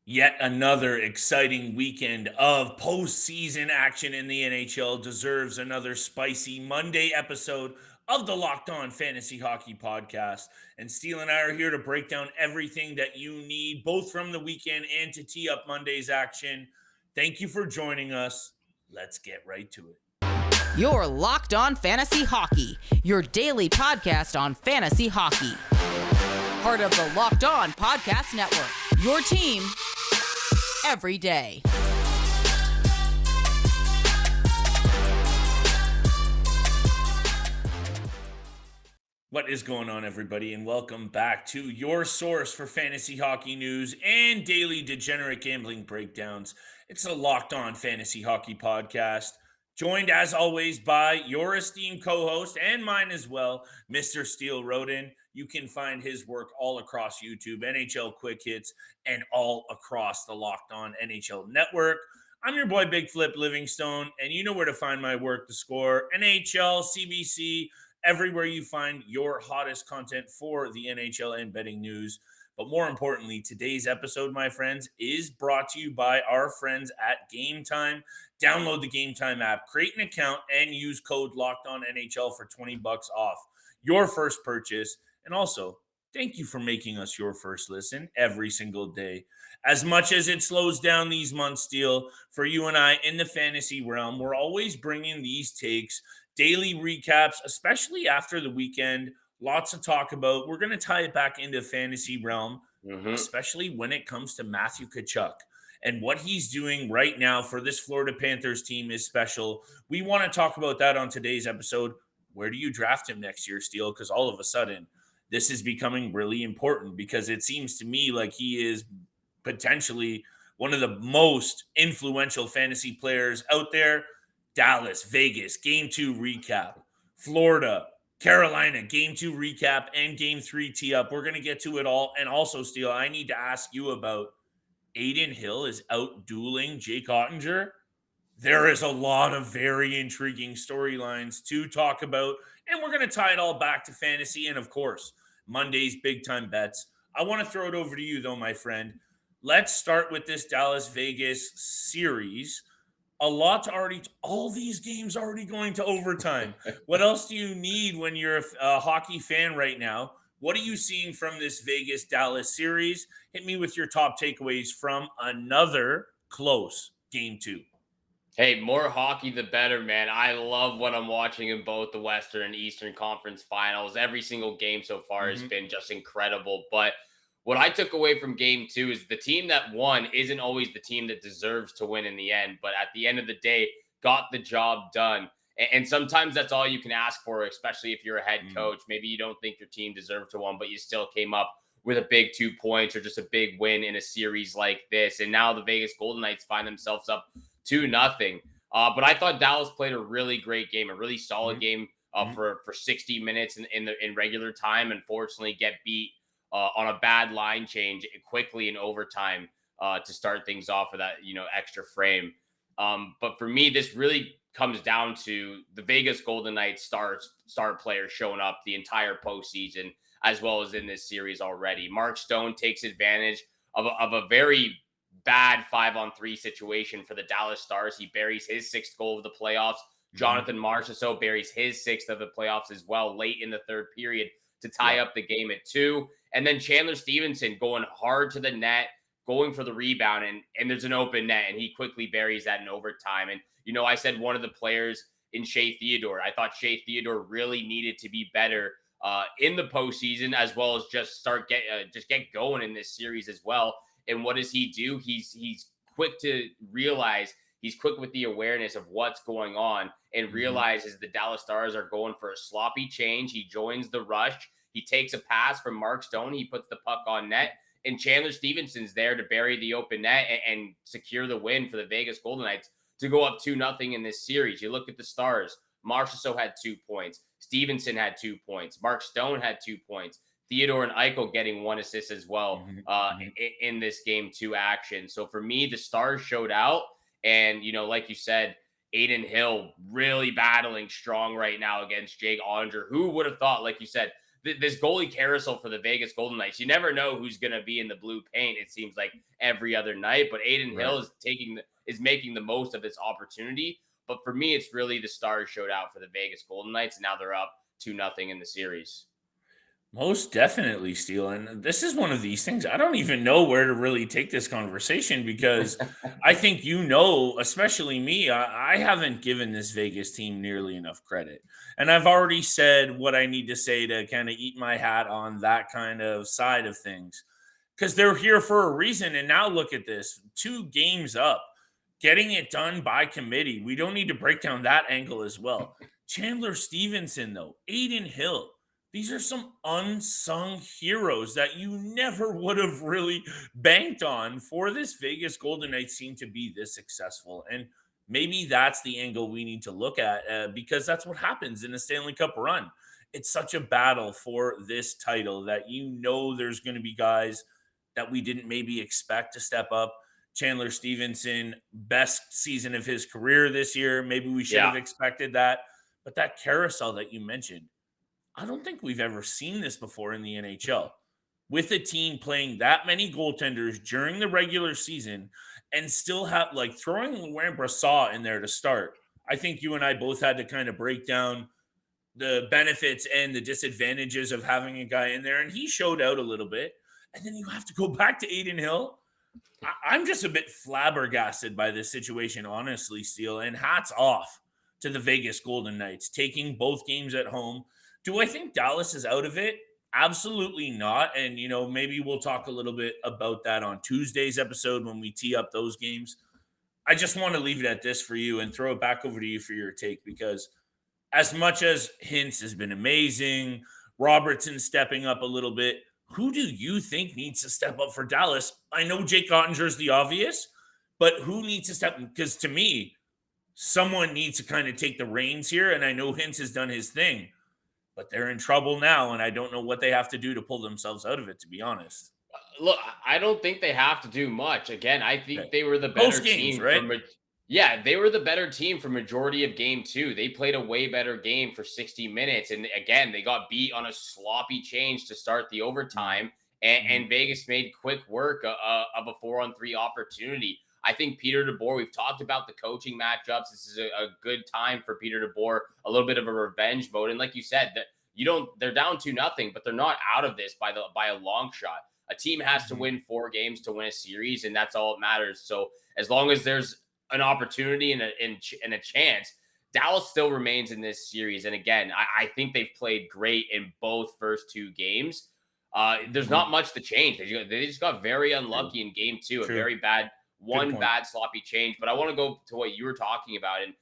Yet another exciting weekend of postseason action in the NHL deserves another spicy Monday episode of the Locked On Fantasy Hockey Podcast. And Steele and I are here to break down everything that you need, both from the weekend and to tee up Monday's action. Thank you for joining us. Let's get right to it. You're Locked On Fantasy Hockey, your daily podcast on fantasy hockey. Part of the Locked On Podcast Network, your team every day. What is going on, everybody, and welcome back to your source for fantasy hockey news and daily degenerate gambling breakdowns. It's the Locked On Fantasy Hockey Podcast, joined as always by your esteemed co-host and mine as well, Mr. Steele Roden. You can find his work all across YouTube, NHL Quick Hits, and all across the Locked On NHL Network. I'm your boy Big Flip Livingstone, and you know where to find my work, The Score, NHL, CBC, everywhere you find your hottest content for the NHL and betting news. But more importantly, today's episode, my friends, is brought to you by our friends at Game Time. Download the Game Time app, create an account, and use code LOCKEDONNHL for $20 off your first purchase. And also, thank you for making us your first listen every single day. As much as it slows down these months, Steele, for you and I in the fantasy realm, we're always bringing these takes, daily recaps, especially after the weekend. Lots to talk about. We're going to tie it back into fantasy realm, especially when it comes to Matthew Tkachuk. And what he's doing right now for this Florida Panthers team is special. We want to talk about that on today's episode. Where do you draft him next year, Steele? Because all of a sudden, this is becoming really important because it seems to me like he is potentially one of the most influential fantasy players out there. Dallas, Vegas, Game 2 recap. Florida, Carolina, Game 2 recap, and Game 3 tee up. We're going to get to it all. And also, Steele, I need to ask you about Adin Hill is out dueling Jake Ottinger. There is a lot of very intriguing storylines to talk about, and we're going to tie it all back to fantasy and, of course, Monday's big-time bets. I want to throw it over to you, though, my friend. Let's start with this Dallas-Vegas series. All these games already going to overtime. What else do you need when you're a hockey fan right now? What are you seeing from this Vegas-Dallas series? Hit me with your top takeaways from another close Game 2. Hey, more hockey, the better, man. I love what I'm watching in both the Western and Eastern Conference Finals. Every single game so far has been just incredible. But what I took away from Game 2 is the team that won isn't always the team that deserves to win in the end. But at the end of the day, got the job done. And sometimes that's all you can ask for, especially if you're a head coach. Maybe you don't think your team deserved to win, but you still came up with a big 2 points or just a big win in a series like this. And now the Vegas Golden Knights find themselves up 2-0. But I thought Dallas played a really great game, a really solid game for 60 minutes in regular time. Unfortunately, get beat on a bad line change quickly in overtime to start things off with that extra frame. But for me, this really comes down to the Vegas Golden Knights star players showing up the entire postseason, as well as in this series already. Mark Stone takes advantage of a very bad 5-on-3 situation for the Dallas Stars. He buries his 6th goal of the playoffs. Jonathan Marchessault buries his 6th of the playoffs as well late in the third period to tie up the game at 2. And then Chandler Stevenson going hard to the net, going for the rebound, and there's an open net, and he quickly buries that in overtime. And, I said one of the players in Shea Theodore. I thought Shea Theodore really needed to be better in the postseason, as well as just get going in this series as well. And what does he do? He's quick to realize, he's quick with the awareness of what's going on and realizes the Dallas Stars are going for a sloppy change. He joins the rush. He takes a pass from Mark Stone. He puts the puck on net, and Chandler Stevenson's there to bury the open net and secure the win for the Vegas Golden Knights to go up 2-0 in this series. You look at the Stars. Marchessault had 2 points. Stevenson had 2 points. Mark Stone had 2 points. Theodore and Eichel getting 1 assist as well in this Game 2 action. So for me, the Stars showed out. And, like you said, Adin Hill really battling strong right now against Jake Ottinger. Who would have thought, like you said, this goalie carousel for the Vegas Golden Knights. You never know who's going to be in the blue paint. It seems like every other night, but Adin Hill is making the most of this opportunity. But for me, it's really the stars showed out for the Vegas Golden Knights, and now they're up 2-0 in the series. Most definitely, Steele. And this is one of these things. I don't even know where to really take this conversation because I think, especially me, I haven't given this Vegas team nearly enough credit. And I've already said what I need to say to kind of eat my hat on that kind of side of things because they're here for a reason. And now look at this 2 games up, getting it done by committee. We don't need to break down that angle as well. Chandler Stevenson, though, Adin Hill. These are some unsung heroes that you never would have really banked on for this Vegas Golden Knights team to be this successful. And maybe that's the angle we need to look at because that's what happens in a Stanley Cup run. It's such a battle for this title that there's going to be guys that we didn't maybe expect to step up. Chandler Stevenson, best season of his career this year. Maybe we should have expected that. But that carousel that you mentioned, I don't think we've ever seen this before in the NHL with a team playing that many goaltenders during the regular season and still have throwing Marchessault in there to start. I think you and I both had to kind of break down the benefits and the disadvantages of having a guy in there, and he showed out a little bit. And then you have to go back to Adin Hill. I'm just a bit flabbergasted by this situation, honestly, Steele, and hats off to the Vegas Golden Knights taking both games at home. Do I think Dallas is out of it? Absolutely not. And, maybe we'll talk a little bit about that on Tuesday's episode when we tee up those games. I just want to leave it at this for you and throw it back over to you for your take because as much as Hintz has been amazing, Robertson stepping up a little bit, who do you think needs to step up for Dallas? I know Jake Ottinger is the obvious, but who needs to step? Because to me, someone needs to kind of take the reins here. And I know Hintz has done his thing, but they're in trouble now, and I don't know what they have to do to pull themselves out of it, to be honest. Look, I don't think they have to do much. Again, I think they were the better team. Right? They were the better team for majority of game 2. They played a way better game for 60 minutes. And again, they got beat on a sloppy change to start the overtime. And Vegas made quick work of a 4-on-3 opportunity. I think Peter DeBoer, we've talked about the coaching matchups. This is a good time for Peter DeBoer, a little bit of a revenge mode. And like you said, they're down 2-0, but they're not out of this by a long shot. A team has to win 4 games to win a series, and that's all that matters. So as long as there's an opportunity and a chance, Dallas still remains in this series. And again, I think they've played great in both first 2 games. There's not much to change. They just got very unlucky in game 2, a very bad bad sloppy change. But I want to go to what you were talking about and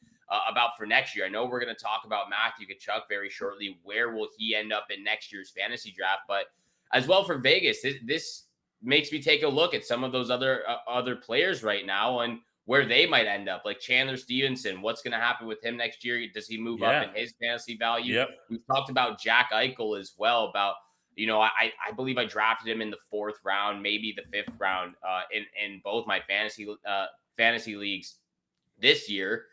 about for next year. I know we're going to talk about Matthew Tkachuk very shortly. Where will he end up in next year's fantasy draft? But as well for Vegas, this makes me take a look at some of those other players right now and where they might end up, like Chandler Stevenson. What's going to happen with him next year? Does he move up in his fantasy value? Yep. We've talked about Jack Eichel as well. About I believe I drafted him in the 4th round, maybe the 5th round, in both my fantasy leagues this year.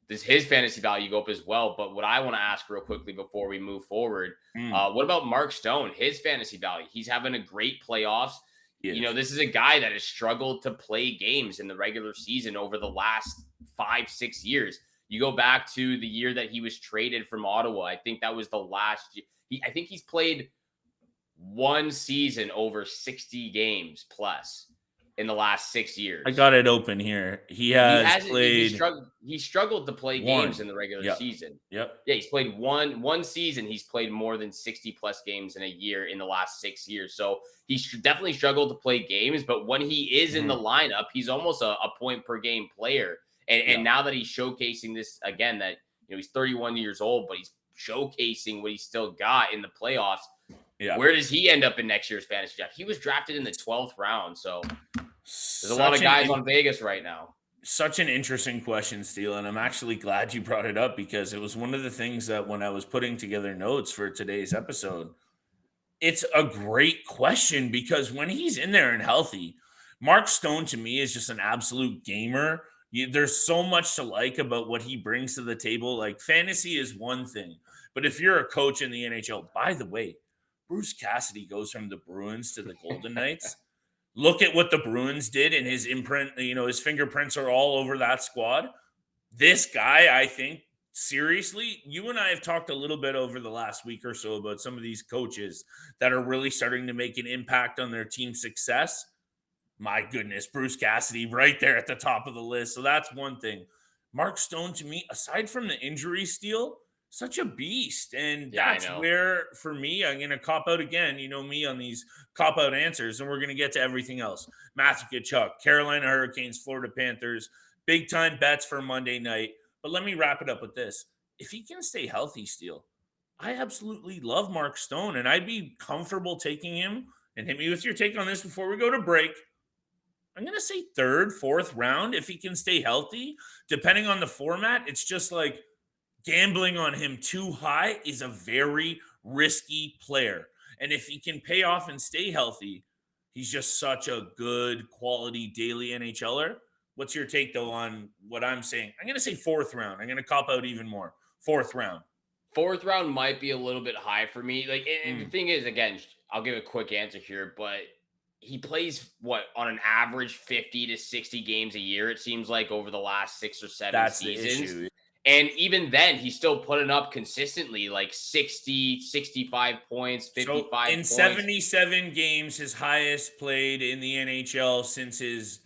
Does his fantasy value go up as well? But what I want to ask real quickly before we move forward, what about Mark Stone? His fantasy value? He's having a great playoffs. Yes. This is a guy that has struggled to play games in the regular season over the last 5-6 years. You go back to the year that he was traded from Ottawa. I think that was the last year. I think he's played 1 season over 60 games plus in the last 6 years. I got it open here. He played. He struggled to play games in the regular season. Yep. Yeah, he's played one season. He's played more than 60 plus games in a year in the last 6 years. So he's definitely struggled to play games. But when he is in the lineup, he's almost a point per game player. And now that he's showcasing this again, that he's 31 years old, but he's showcasing what he's still got in the playoffs. Yeah. Where does he end up in next year's fantasy draft? He was drafted in the 12th round. So there's a lot of guys on Vegas right now. Such an interesting question, Steele, and I'm actually glad you brought it up because it was one of the things that when I was putting together notes for today's episode, it's a great question because when he's in there and healthy, Mark Stone to me is just an absolute gamer. There's so much to like about what he brings to the table. Like fantasy is one thing, but if you're a coach in the NHL, by the way, Bruce Cassidy goes from the Bruins to the Golden Knights. Look at what the Bruins did, and his imprint, his fingerprints are all over that squad. This guy, I think, seriously, you and I have talked a little bit over the last week or so about some of these coaches that are really starting to make an impact on their team's success. My goodness, Bruce Cassidy right there at the top of the list. So that's one thing. Mark Stone, to me, aside from the injury steal, such a beast. And Yeah, I that's know. where, for me, I'm going to cop out again. You know me on these cop out answers, and we're going to get to everything else. Matthew Tkachuk, Carolina Hurricanes, Florida Panthers, big time bets for Monday night. But let me wrap it up with this. If he can stay healthy, Steele, I absolutely love Mark Stone, and I'd be comfortable taking him. And hit me with your take on this before we go to break. I'm going to say third, fourth round if he can stay healthy. Depending on the format, it's just like gambling on him too high is a very risky player. And if he can pay off and stay healthy, he's just such a good quality daily NHLer. What's your take, though, on what I'm saying? I'm going to say fourth round. I'm going to cop out even more. Fourth round. Fourth round might be a little bit high for me. Like, and the thing is, again, I'll give a quick answer here, but he plays on an average 50 to 60 games a year, it seems like, over the last 6 or 7 That's seasons. the issue. And even then, he's still putting up consistently like 60, 65 points, 55 in points. 77 games, his highest played in the NHL since his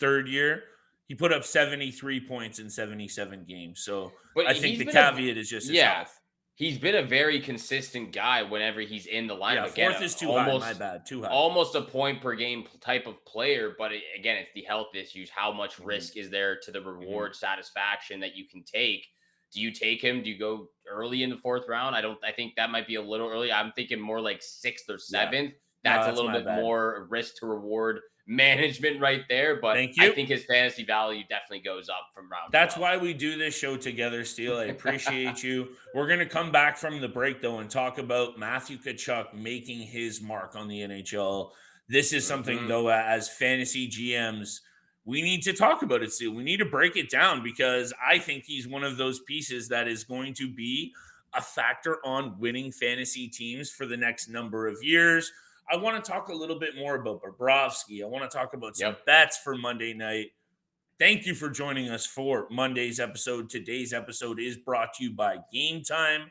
third year. He put up 73 points in 77 games. So But I think the caveat is just his health. He's been a very consistent guy whenever he's in the lineup. Yeah, Again, fourth is too high. My bad. Too high. Almost a point per game type of player. But again, it's the health issues. How much risk is there to the reward satisfaction that you can take? Do you take him? Do you go early in the fourth round? I think that might be a little early. I'm thinking more like sixth or seventh. That's a little bit more risk to reward management right there. But I think his fantasy value definitely goes up from round. That's why we do this show together, Steele. I appreciate you. We're going to come back from the break, though, and talk about Matthew Tkachuk making his mark on the NHL. This is something, though, as fantasy GMs, we need to talk about it, Steele. We need to break it down because I think he's one of those pieces that is going to be a factor on winning fantasy teams for the next number of years. I want to talk a little bit more about Bobrovsky. I want to talk about some bets for Monday night. Thank you for joining us for Monday's episode. Today's episode is brought to you by Game Time.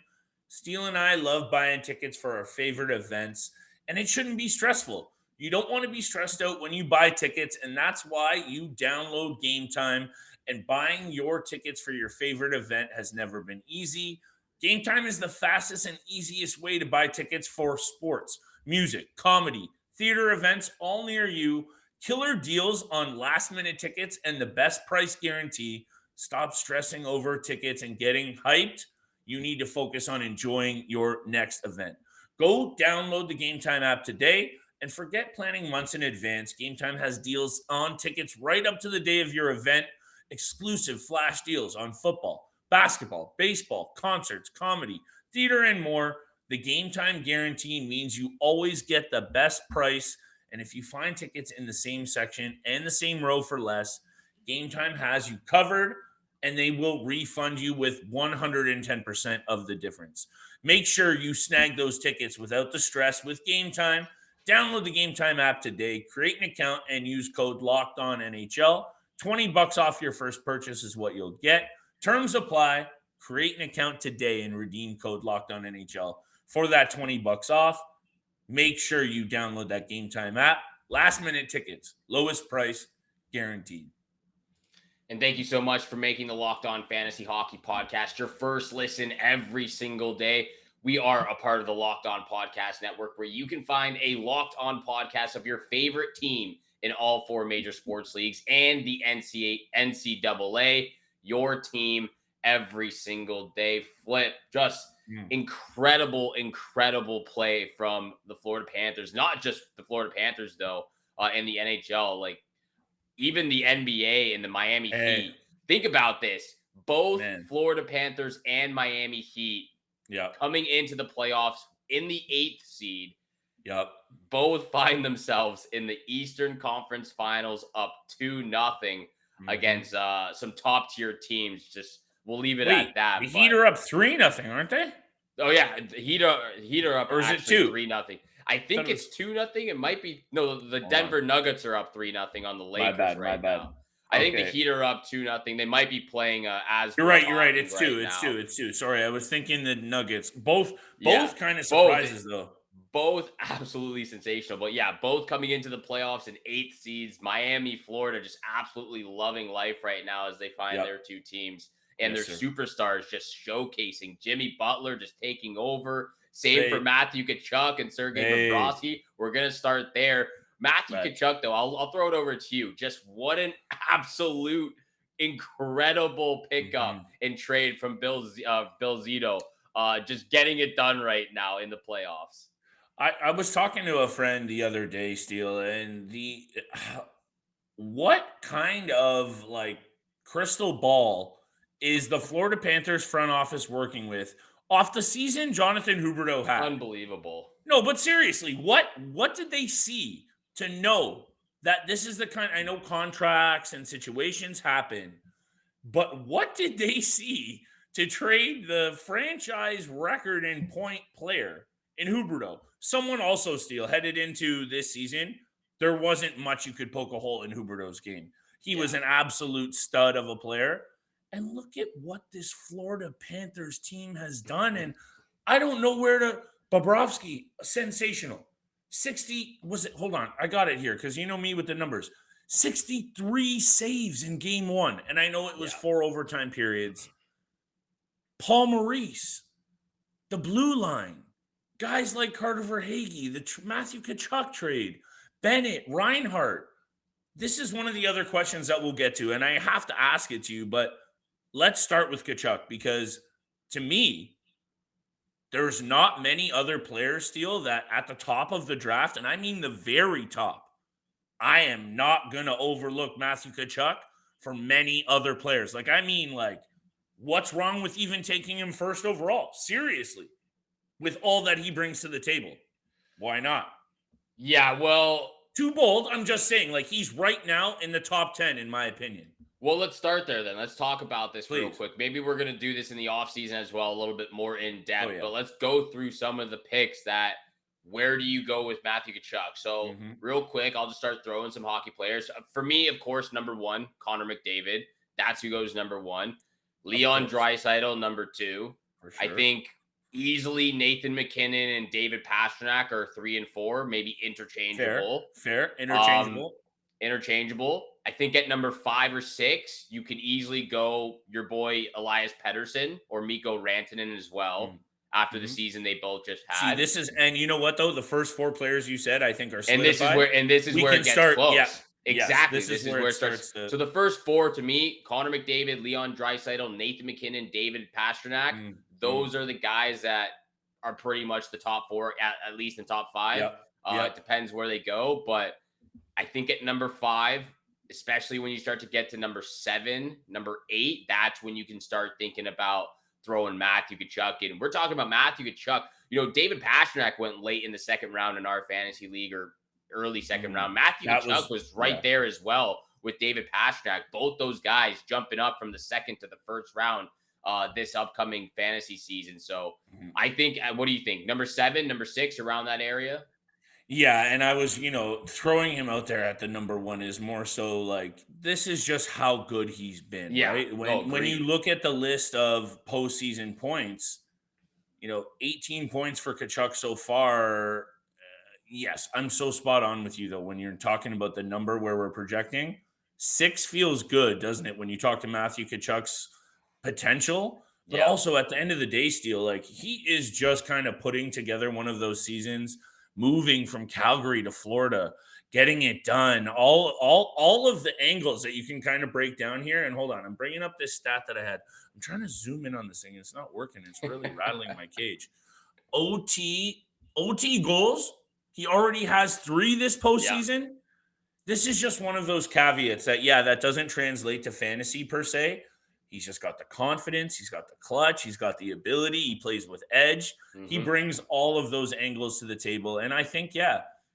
Steele and I love buying tickets for our favorite events, and it shouldn't be stressful. You don't want to be stressed out when you buy tickets, and that's why you download Game Time. And buying your tickets for your favorite event has never been easy. Game Time is the fastest and easiest way to buy tickets for sports, music, comedy, theater events, all near you. Killer deals on last-minute tickets and the best price guarantee. Stop stressing over tickets and getting hyped. You need to focus on enjoying your next event. Go download the Game Time app today and forget planning months in advance. Game Time has deals on tickets right up to the day of your event. Exclusive flash deals on football, basketball, baseball, concerts, comedy, theater, and more. The Game Time guarantee means you always get the best price. And if you find tickets in the same section and the same row for less, Game Time has you covered, and they will refund you with 110% of the difference. Make sure you snag those tickets without the stress with Game Time. Download the Game Time app today, create an account, and use code LOCKEDONNHL. $20 off your first purchase is what you'll get. Terms apply. Create an account today and redeem code LOCKEDONNHL for that $20 off. Make sure you download that Game Time app. Last minute tickets, lowest price, guaranteed. And thank you so much for making the Locked On Fantasy Hockey Podcast your first listen every single day. We are a part of the Locked On Podcast Network, where you can find a Locked On podcast of your favorite team in all 4 major sports leagues and the NCAA, your team every single day. Flip, just incredible play from the Florida Panthers. Not just the Florida Panthers, though, in the NHL. Like, even the NBA and the Miami Heat. Think about this. Both Florida Panthers and Miami Heat coming into the playoffs in the 8th seed. Both find themselves in the Eastern Conference Finals up 2-0 against some top-tier teams. Just we'll leave it at that. The Heat are up 3-0, aren't they? Oh yeah, Heat are up Or is it actually two? 3-0. I I thought think it was. it's 2-0. It might be no. The Hold on. Denver Nuggets are up 3-0 on the My Lakers bad. My right bad. now. I think the Okay. Heat are up 2-0. They might be playing as You're we're right. You're right. talking It's right two. It's two. now. It's two. Sorry, I was thinking the Nuggets. Both. Yeah, Both kind of both surprises though. both absolutely sensational. But yeah, both coming into the playoffs in 8th seeds. Miami, Florida, just absolutely loving life right now as they find Yep. their two teams and Yes, their sir. superstars just showcasing. Jimmy Butler just taking over. Same for Hey. Matthew Tkachuk and Sergei Hey. Bobrovsky. We're gonna start there. Matthew Right. Tkachuk, though, I'll throw it over to you. Just what an absolute incredible pickup Mhm. and trade from Bill Zito. Just getting it done right now in the playoffs. I was talking to a friend the other day, Steele, and what kind of like crystal ball is the Florida Panthers front office working with off the season Jonathan Huberdeau had? Unbelievable. No, but seriously, what did they see to know that this is the kind? I know contracts and situations happen, but what did they see to trade the franchise record in point player in Huberto? Someone also, Steele, headed into this season, there wasn't much you could poke a hole in Huberto's game. He was Yeah. an absolute stud of a player. And look at what this Florida Panthers team has done. And I don't know where to. Bobrovsky, sensational. 60, was it? Hold on. I got it here because you know me with the numbers. 63 saves in game one. And I know it was Yeah. 4 overtime periods. Paul Maurice, the blue line, guys like Carter Verhaeghe, the Matthew Tkachuk trade, Bennett, Reinhart. This is one of the other questions that we'll get to. And I have to ask it to you, but let's start with Tkachuk because to me, there's not many other players, Steele, that at the top of the draft, and I mean the very top, I am not going to overlook Matthew Tkachuk for many other players. Like, I mean, like, what's wrong with even taking him first overall? Seriously, with all that he brings to the table. Why not? Yeah, well, Too bold. I'm just saying, like, he's right now in the top 10, in my opinion. let's start there then. Let's talk about this real Please. quick. Maybe we're going to do this in the offseason as well, a little bit more in depth, Oh, yeah. but let's go through some of the picks that where do you go with Matthew Tkachuk? So, real quick, I'll just start throwing some hockey players. For me, of course, number 1, Connor McDavid. That's who goes number 1. Leon Draisaitl, number 2. For sure. I think easily Nathan McKinnon and David Pastrnak are 3 and 4, maybe interchangeable. Fair. Interchangeable. Interchangeable. I think at number 5 or 6, you could easily go your boy Elias Pettersson or Mikko Rantanen as well. After the season they both just had. See, this is, and you know what though? The first 4 players you said, I think are solidified. And this is where it gets close. Yeah, exactly. Yes, this is where it starts. So the first 4 to me: Connor McDavid, Leon Draisaitl, Nathan McKinnon, David Pastrnak. Those are the guys that are pretty much the top 4, at least in top 5. Yep. It depends where they go, but I think at number 5, especially when you start to get to number 7, number 8, that's when you can start thinking about throwing Matthew Tkachuk in. We're talking about Matthew Tkachuk. You know, David Pastrnak went late in the second round in our fantasy league, or early second round. Matthew Tkachuk was right there as well with David Pastrnak. Both those guys jumping up from the second to the first round this upcoming fantasy season. So I think, what do you think? Number 7, number 6, around that area? Yeah, and I was, throwing him out there at the number 1 is more so like this is just how good he's been, right? When you look at the list of postseason points, 18 points for Tkachuk so far. Yes, I'm so spot on with you though. When you're talking about the number where we're projecting, 6 feels good, doesn't it? When you talk to Matthew Tkachuk's potential, but also at the end of the day, Steele, like he is just kind of putting together one of those seasons. Moving from Calgary to Florida, getting it done, all of the angles that you can kind of break down here. And hold on, I'm bringing up this stat that I had. I'm trying to zoom in on this thing. It's not working. It's really rattling my cage. OT goals. He already has 3 this postseason. This is just one of those caveats that, that doesn't translate to fantasy per se. He's just got the confidence. He's got the clutch. He's got the ability. He plays with edge. He brings all of those angles to the table. And I think,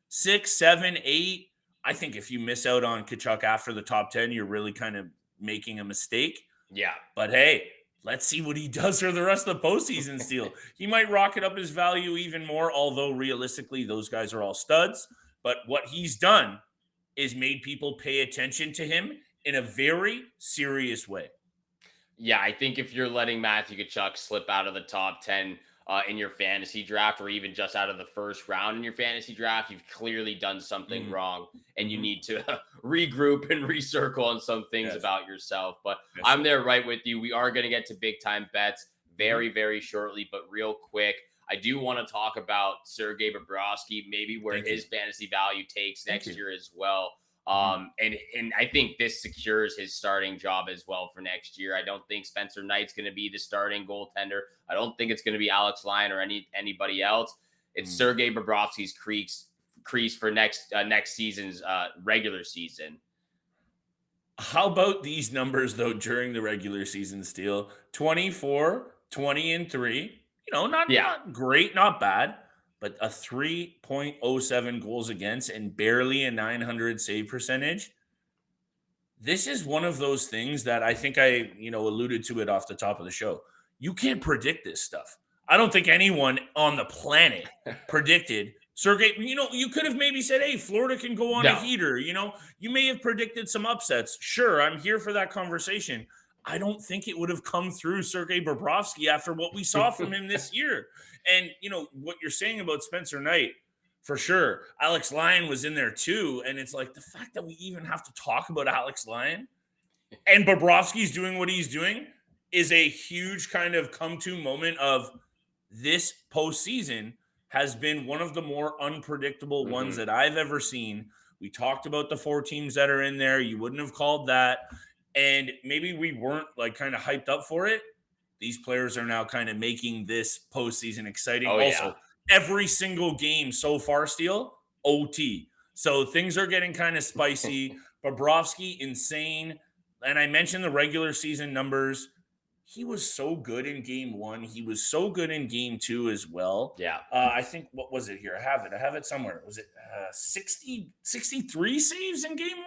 6, 7, 8. I think if you miss out on Tkachuk after the top 10, you're really kind of making a mistake. Yeah. But hey, let's see what he does for the rest of the postseason still. He might rocket up his value even more, although realistically, those guys are all studs. But what he's done is made people pay attention to him in a very serious way. Yeah, I think if you're letting Matthew Tkachuk slip out of the top 10 in your fantasy draft, or even just out of the first round in your fantasy draft, you've clearly done something wrong, and you need to regroup and recircle on some things about yourself. But I'm there right with you. We are going to get to big time bets very, very shortly, but real quick, I do want to talk about Sergei Bobrovsky, maybe where his fantasy value takes next year as well. And I think this secures his starting job as well for next year. I don't think Spencer Knight's going to be the starting goaltender. I don't think it's going to be Alex Lyon or anybody else. It's Sergei Bobrovsky's crease for next season's regular season. How about these numbers though during the regular season? Still 24, 20, and 3. Not great, not bad, but a 3.07 goals against and barely a 900 save percentage. This is one of those things that I think I, alluded to it off the top of the show. You can't predict this stuff. I don't think anyone on the planet predicted Sergei. You could have maybe said, hey, Florida can go on a heater. You may have predicted some upsets. Sure, I'm here for that conversation. I don't think it would have come through Sergei Bobrovsky after what we saw from him this year. And, what you're saying about Spencer Knight, for sure. Alex Lyon was in there too. And it's like the fact that we even have to talk about Alex Lyon and Bobrovsky's doing what he's doing is a huge kind of come to moment of this postseason has been one of the more unpredictable ones that I've ever seen. We talked about the 4 teams that are in there. You wouldn't have called that. And maybe we weren't like kind of hyped up for it. These players are now kind of making this postseason exciting. Every single game so far, Steele, OT. So things are getting kind of spicy. Bobrovsky, insane. And I mentioned the regular season numbers. He was so good in game 1. He was so good in game 2 as well. Yeah. I think, what was it here? I have it somewhere. Was it 63 saves in game 1?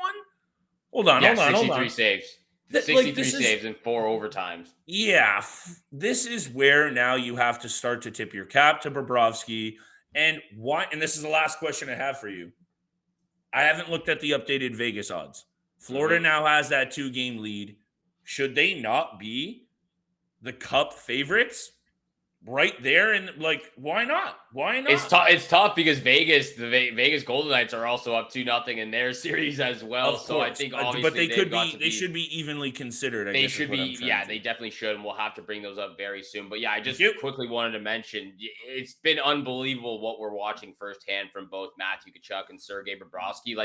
Hold on. 63 saves. 63 saves and 4 overtimes. Yeah. This is where now you have to start to tip your cap to Bobrovsky. And why? And this is the last question I have for you. I haven't looked at the updated Vegas odds. Florida now has that 2-game lead. Should they not be the Cup favorites right there? And why not? It's tough because the Vegas Golden Knights are also up 2-0 in their series as well. So I think obviously but they should be evenly considered. They definitely should. And we'll have to bring those up very soon. But yeah, I just quickly wanted to mention it's been unbelievable what we're watching firsthand from both Matthew Tkachuk and Sergei Bobrovsky.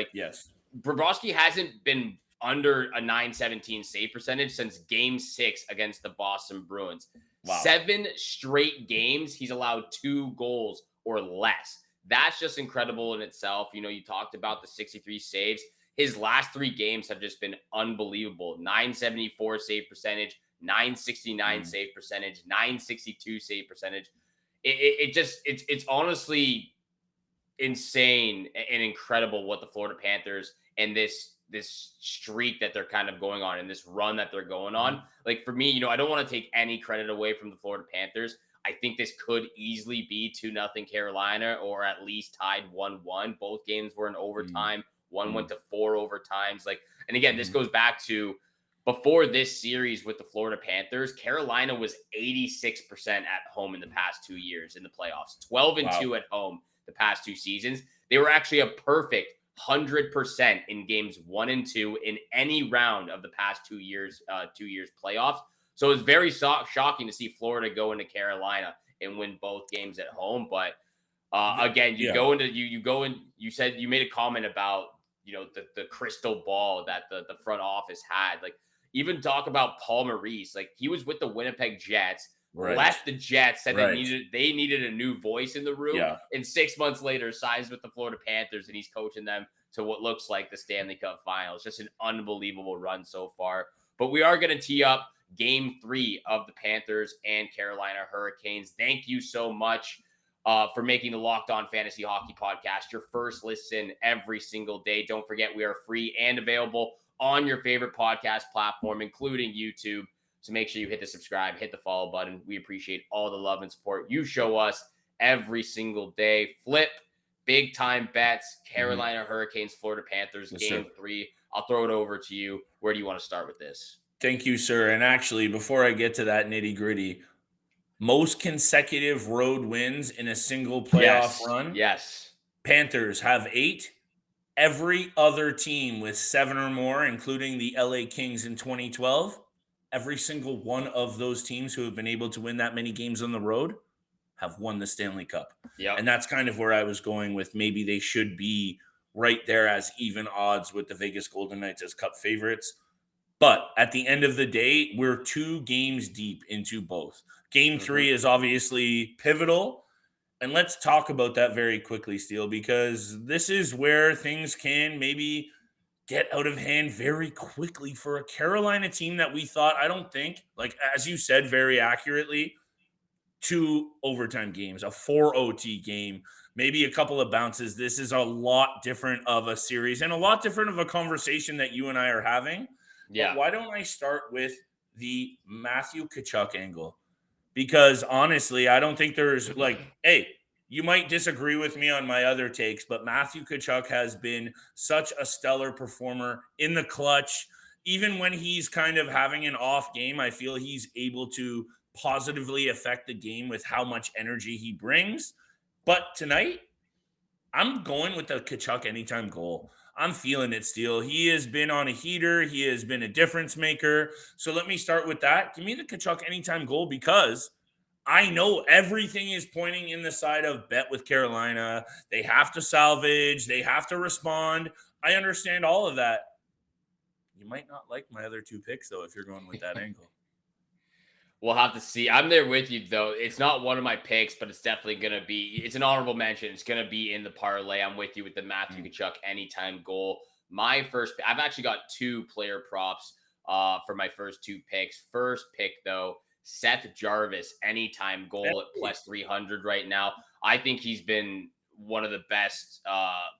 Bobrovsky hasn't been under a 917 save percentage since game 6 against the Boston Bruins. Wow. 7 straight games, he's allowed 2 goals or less. That's just incredible in itself. You talked about the 63 saves. His last 3 games have just been unbelievable. 974 save percentage, 969 save percentage, 962 save percentage. It's honestly insane and incredible what the Florida Panthers and this streak that they're kind of going on and this run that they're going on. For me, I don't want to take any credit away from the Florida Panthers. I think this could easily be 2-0 Carolina or at least tied 1-1. Both games were in overtime. One went to 4 overtimes. And again, this goes back to before this series with the Florida Panthers. Carolina was 86% at home in the past 2 years in the playoffs, 12-2 at home the past 2 seasons. They were actually a perfect 100% in games 1 and 2 in any round of the past 2 years playoffs. So it's very shocking to see Florida go into Carolina and win both games at home. But again, you said you made a comment about the crystal ball that the front office had. Even talk about Paul Maurice. He was with the Winnipeg Jets. Left the Jets, said they needed a new voice in the room, and 6 months later signs with the Florida Panthers, and he's coaching them to what looks like the Stanley Cup Finals. Just an unbelievable run so far. But we are going to tee up Game 3 of the Panthers and Carolina Hurricanes. Thank you so much for making the Locked On Fantasy Hockey Podcast your first listen every single day. Don't forget, we are free and available on your favorite podcast platform, including YouTube. So make sure you hit the subscribe, hit the follow button. We appreciate all the love and support you show us every single day. Flip, big time bets, Carolina Hurricanes, Florida Panthers, Yes, game sir. 3. I'll throw it over to you. Where do you want to start with this? Thank you, sir. And actually, before I get to that nitty gritty, most consecutive road wins in a single playoff Yes. run. Yes. Panthers have 8. Every other team with 7 or more, including the LA Kings in 2012, every single one of those teams who have been able to win that many games on the road have won the Stanley Cup. Yep. And that's kind of where I was going with maybe they should be right there as even odds with the Vegas Golden Knights as Cup favorites. But at the end of the day, we're 2 games deep into both. Game 3 is obviously pivotal. And let's talk about that very quickly, Steele, because this is where things can maybe get out of hand very quickly for a Carolina team that we thought, I don't think, like as you said very accurately, 2 overtime games, a 4 OT game, maybe a couple of bounces. This is a lot different of a series and a lot different of a conversation that you and I are having. But Yeah. why don't I start with the Matthew Tkachuk angle? Because honestly, I don't think there's like, hey, you might disagree with me on my other takes, but Matthew Tkachuk has been such a stellar performer in the clutch. Even when he's kind of having an off game, I feel he's able to positively affect the game with how much energy he brings. But tonight, I'm going with the Tkachuk anytime goal. I'm feeling it, Steele. He has been on a heater. He has been a difference maker. So let me start with that. Give me the Tkachuk anytime goal because I know everything is pointing in the side of bet with Carolina. They have to salvage. They have to respond. I understand all of that. You might not like my other 2 picks, though, if you're going with that angle. We'll have to see. I'm there with you, though. It's not one of my picks, but it's definitely going to be. It's an honorable mention. It's going to be in the parlay. I'm with you with the Matthew Tkachuk anytime goal. I've actually got 2 player props for my first 2 picks. First pick, though, Seth Jarvis anytime goal at plus 300 right now. I think he's been one of the best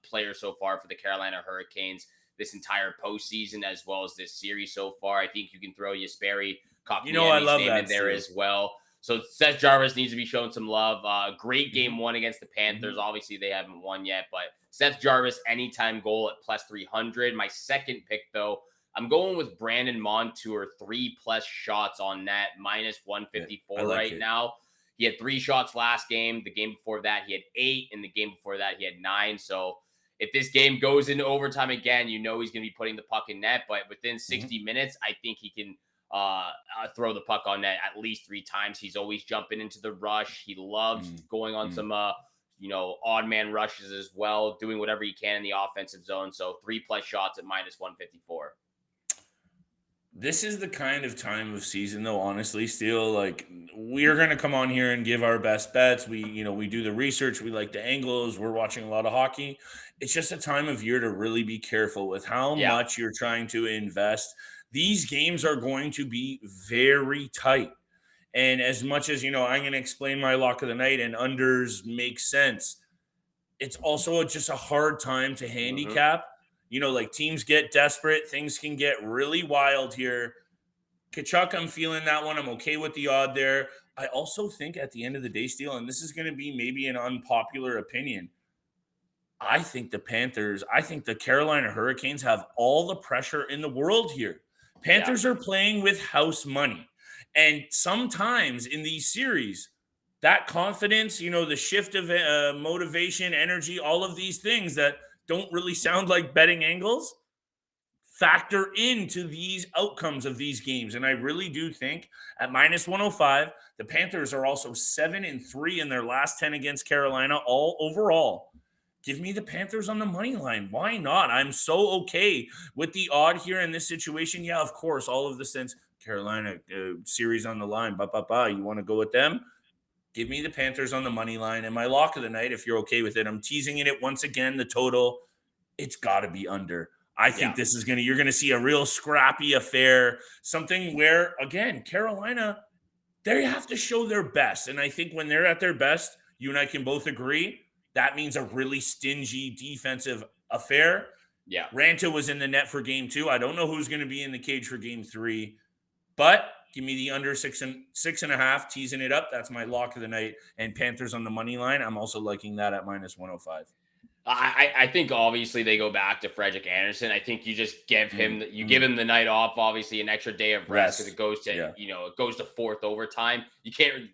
players so far for the Carolina Hurricanes this entire postseason, as well as this series so far. I think you can throw Jesperi I love name that in there too. as well. So Seth Jarvis needs to be shown some love. Great game 1 against the Panthers. Obviously, they haven't won yet, but Seth Jarvis anytime goal at plus 300. My second pick, though, I'm going with Brandon Montour, 3+ shots on net, minus 154 right now. He had 3 shots last game. The game before that, he had 8. And the game before that, he had 9. So if this game goes into overtime again, he's going to be putting the puck in net. But within 60 minutes, I think he can throw the puck on net at least 3 times. He's always jumping into the rush. He loves going on some odd man rushes as well, doing whatever he can in the offensive zone. So 3+ shots at minus 154. This is the kind of time of season, though, honestly, Steele, like we're going to come on here and give our best bets. We do the research. We like the angles. We're watching a lot of hockey. It's just a time of year to really be careful with how much you're trying to invest. These games are going to be very tight. And as much as, I'm going to explain my lock of the night and unders make sense, it's also just a hard time to handicap. Like teams get desperate. Things can get really wild here. Tkachuk, I'm feeling that one. I'm okay with the odd there. I also think at the end of the day, Steele, and this is going to be maybe an unpopular opinion, I think the Carolina Hurricanes have all the pressure in the world here. Panthers are playing with house money. And sometimes in these series, that confidence, the shift of motivation, energy, all of these things that don't really sound like betting angles factor into these outcomes of these games. And I really do think at minus 105, the Panthers are also 7-3 in their last 10 against Carolina, all overall. Give me the Panthers on the money line. Why not? I'm so okay with the odd here in this situation. Yeah, of course, all of the sense Carolina series on the line. You want to go with them? Give me the Panthers on the money line. And my lock of the night, if you're okay with it, I'm teasing it once again, the total, it's got to be under. I think this is you're going to see a real scrappy affair, something where, again, Carolina, they have to show their best. And I think when they're at their best, you and I can both agree, that means a really stingy defensive affair. Yeah. Ranta was in the net for game 2. I don't know who's going to be in the cage for game 3, but Give me the under 6.5, teasing it up. That's my lock of the night. And Panthers on the money line. I'm also liking that at minus 105. I think obviously they go back to Frederick Anderson. I think you just give him give him the night off, obviously an extra day of rest because it goes to it goes to fourth overtime. You can't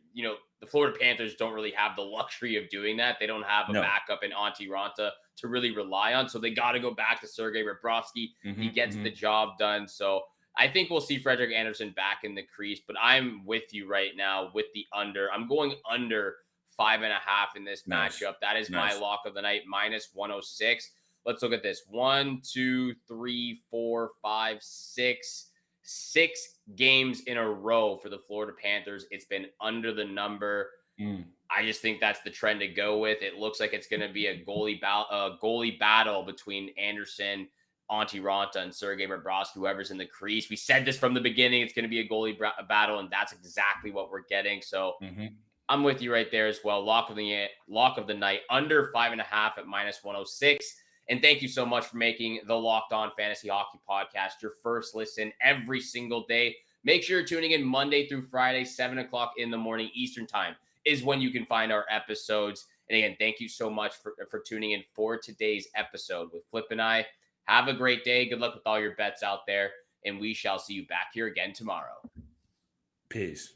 the Florida Panthers don't really have the luxury of doing that. They don't have a backup in Antti Ranta to really rely on, so they got to go back to Sergei Bobrovsky. He gets the job done. So I think we'll see Frederick Anderson back in the crease, but I'm with you right now with the under. I'm going under 5.5 in this matchup. That is my lock of the night, minus 106. Let's look at this. 1, 2, 3, 4, 5, 6. 6 games in a row for the Florida Panthers. It's been under the number. I just think that's the trend to go with. It looks like it's going to be a goalie battle between Anderson, Antti Ranta, and Sergei Bobrovsky, whoever's in the crease. We said this from the beginning. It's going to be a goalie battle, and that's exactly what we're getting. So I'm with you right there as well. Lock of the night, under 5.5 at minus 106. And thank you so much for making the Locked On Fantasy Hockey Podcast your first listen every single day. Make sure you're tuning in Monday through Friday, 7 o'clock in the morning Eastern time is when you can find our episodes. And again, thank you so much for tuning in for today's episode with Flip and I. Have a great day. Good luck with all your bets out there. And we shall see you back here again tomorrow. Peace.